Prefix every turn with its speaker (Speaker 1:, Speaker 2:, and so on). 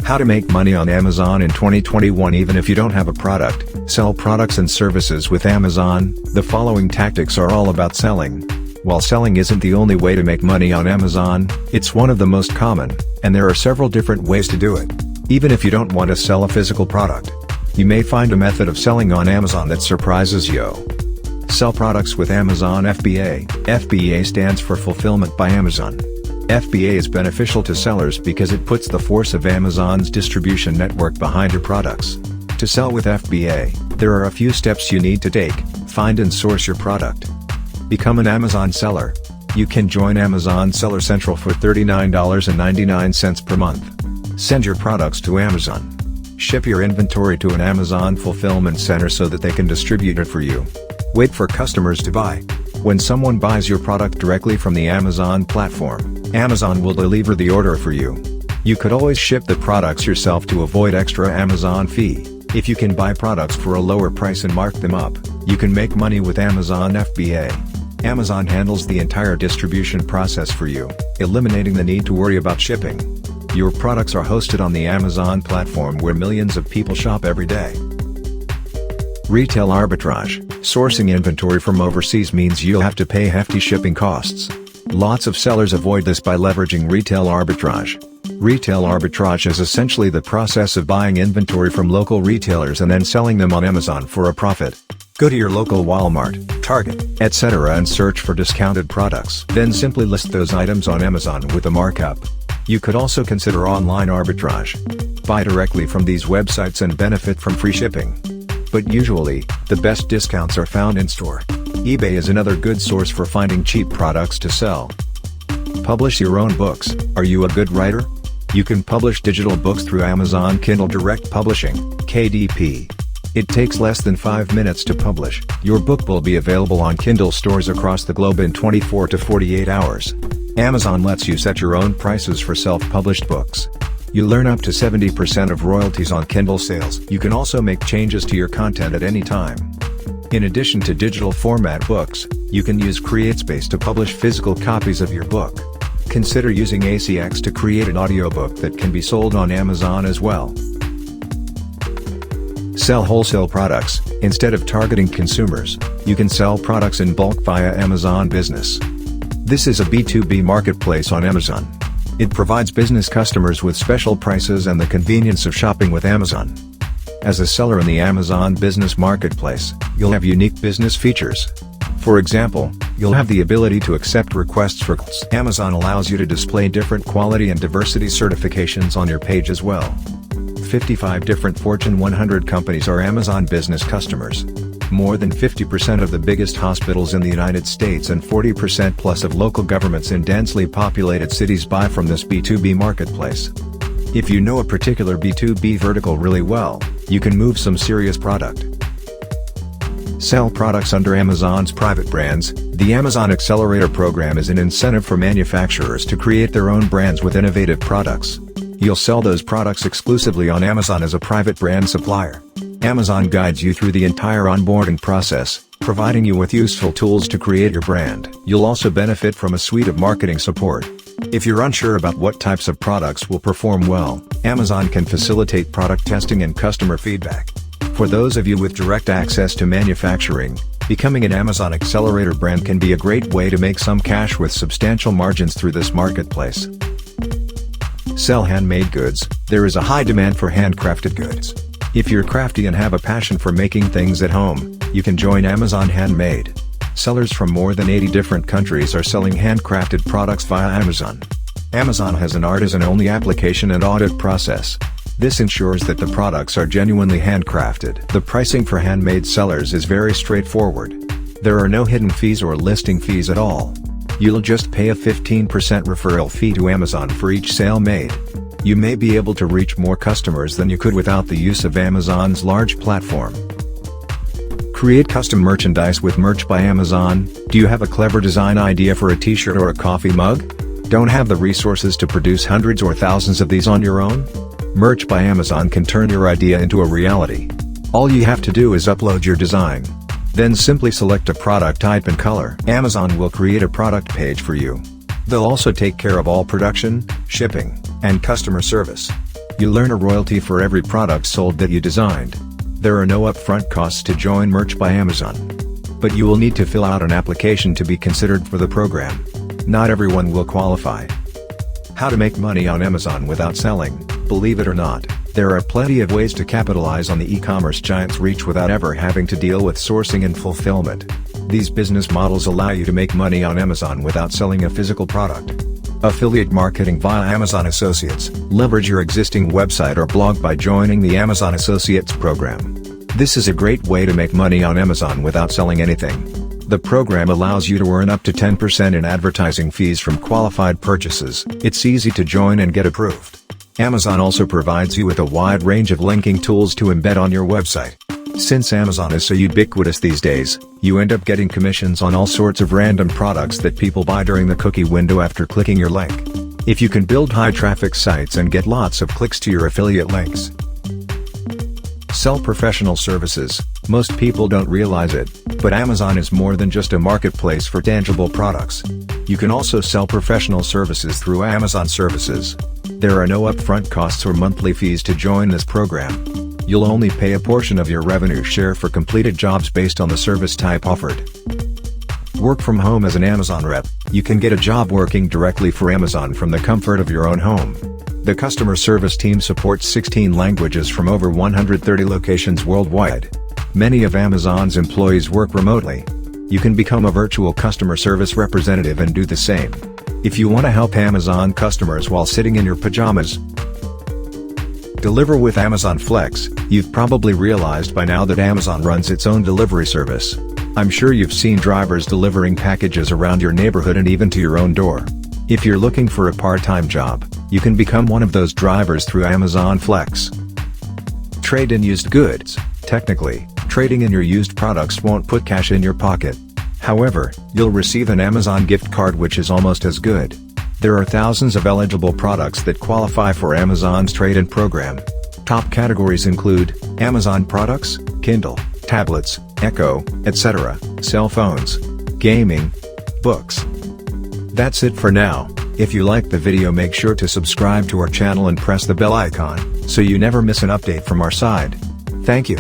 Speaker 1: How to make money on Amazon in 2021. Even if you don't have a product, sell products and services with Amazon. The following tactics are all about selling. While selling isn't the only way to make money on Amazon, it's one of the most common, and there are several different ways to do it. Even if you don't want to sell a physical product, you may find a method of selling on Amazon that surprises you. Sell products with Amazon FBA. FBA stands for Fulfillment by Amazon. FBA is beneficial to sellers because it puts the force of Amazon's distribution network behind your products. To sell with FBA, there are a few steps you need to take. Find and source your product. Become an Amazon seller. You can join Amazon Seller Central for $39.99 per month. Send your products to Amazon. Ship your inventory to an Amazon fulfillment center so that they can distribute it for you. Wait for customers to buy. When someone buys your product directly from the Amazon platform, Amazon will deliver the order for you. You could always ship the products yourself to avoid extra Amazon fee. If you can buy products for a lower price and mark them up, you can make money with Amazon FBA. Amazon handles the entire distribution process for you, eliminating the need to worry about shipping. Your products are hosted on the Amazon platform where millions of people shop every day. Retail arbitrage. Sourcing inventory from overseas means you'll have to pay hefty shipping costs. Lots of sellers avoid this by leveraging retail arbitrage. Retail arbitrage is essentially the process of buying inventory from local retailers and then selling them on Amazon for a profit. Go to your local Walmart, Target, etc. and search for discounted products. Then simply list those items on Amazon with a markup. You could also consider online arbitrage. Buy directly from these websites and benefit from free shipping. But usually, the best discounts are found in store. eBay is another good source for finding cheap products to sell. Publish your own books. Are you a good writer? You can publish digital books through Amazon Kindle Direct Publishing, KDP. It takes less than 5 minutes to publish. Your book will be available on Kindle stores across the globe in 24 to 48 hours. Amazon lets you set your own prices for self-published books. You learn up to 70% of royalties on Kindle sales. You can also make changes to your content at any time. In addition to digital format books, you can use CreateSpace to publish physical copies of your book. Consider using ACX to create an audiobook that can be sold on Amazon as well. Sell wholesale products. Instead of targeting consumers, you can sell products in bulk via Amazon Business. This is a B2B marketplace on Amazon. It provides business customers with special prices and the convenience of shopping with Amazon. As a seller in the Amazon Business Marketplace, you'll have unique business features. For example, you'll have the ability to accept requests for calls. Amazon allows you to display different quality and diversity certifications on your page as well. 55 different Fortune 100 companies are Amazon Business customers. More than 50% of the biggest hospitals in the United States and 40% plus of local governments in densely populated cities buy from this B2B marketplace. If you know a particular B2B vertical really well, you can move some serious product. Sell products under Amazon's private brands. The Amazon Accelerator program is an incentive for manufacturers to create their own brands with innovative products. You'll sell those products exclusively on Amazon as a private brand supplier. Amazon guides you through the entire onboarding process, providing you with useful tools to create your brand. You'll also benefit from a suite of marketing support. If you're unsure about what types of products will perform well, Amazon can facilitate product testing and customer feedback. For those of you with direct access to manufacturing, becoming an Amazon Accelerator brand can be a great way to make some cash with substantial margins through this marketplace. Sell handmade goods. There is a high demand for handcrafted goods. If you're crafty and have a passion for making things at home, you can join Amazon Handmade. Sellers from more than 80 different countries are selling handcrafted products via Amazon. Amazon has an artisan-only application and audit process. This ensures that the products are genuinely handcrafted. The pricing for handmade sellers is very straightforward. There are no hidden fees or listing fees at all. You'll just pay a 15% referral fee to Amazon for each sale made. You may be able to reach more customers than you could without the use of Amazon's large platform. Create custom merchandise with Merch by Amazon. Do you have a clever design idea for a t-shirt or a coffee mug? Don't have the resources to produce hundreds or thousands of these on your own? Merch by Amazon can turn your idea into a reality. All you have to do is upload your design. Then simply select a product type and color. Amazon will create a product page for you. They'll also take care of all production, shipping, and customer service. You learn a royalty for every product sold that you designed. There are no upfront costs to join Merch by Amazon. But you will need to fill out an application to be considered for the program. Not everyone will qualify. How to make money on Amazon without selling? Believe it or not, there are plenty of ways to capitalize on the e-commerce giant's reach without ever having to deal with sourcing and fulfillment. These business models allow you to make money on Amazon without selling a physical product. Affiliate marketing via Amazon Associates. Leverage your existing website or blog by joining the Amazon Associates program. This is a great way to make money on Amazon without selling anything. The program allows you to earn up to 10% in advertising fees from qualified purchases. It's easy to join and get approved. Amazon also provides you with a wide range of linking tools to embed on your website. Since Amazon is so ubiquitous these days, you end up getting commissions on all sorts of random products that people buy during the cookie window after clicking your link. If you can build high-traffic sites and get lots of clicks to your affiliate links. Sell professional services. Most people don't realize it, but Amazon is more than just a marketplace for tangible products. You can also sell professional services through Amazon Services. There are no upfront costs or monthly fees to join this program. You'll only pay a portion of your revenue share for completed jobs based on the service type offered. Work from home as an Amazon rep. You can get a job working directly for Amazon from the comfort of your own home. The customer service team supports 16 languages from over 130 locations worldwide. Many of Amazon's employees work remotely. You can become a virtual customer service representative and do the same. If you want to help Amazon customers while sitting in your pajamas. Deliver with Amazon Flex. You've probably realized by now that Amazon runs its own delivery service. I'm sure you've seen drivers delivering packages around your neighborhood and even to your own door. If you're looking for a part-time job, you can become one of those drivers through Amazon Flex. Trade in used goods. Technically, trading in your used products won't put cash in your pocket. However, you'll receive an Amazon gift card which is almost as good. There are thousands of eligible products that qualify for Amazon's trade-in program. Top categories include Amazon products, Kindle, tablets, Echo, etc., cell phones, gaming, books. That's it for now. If you liked the video, make sure to subscribe to our channel and press the bell icon, so you never miss an update from our side. Thank you.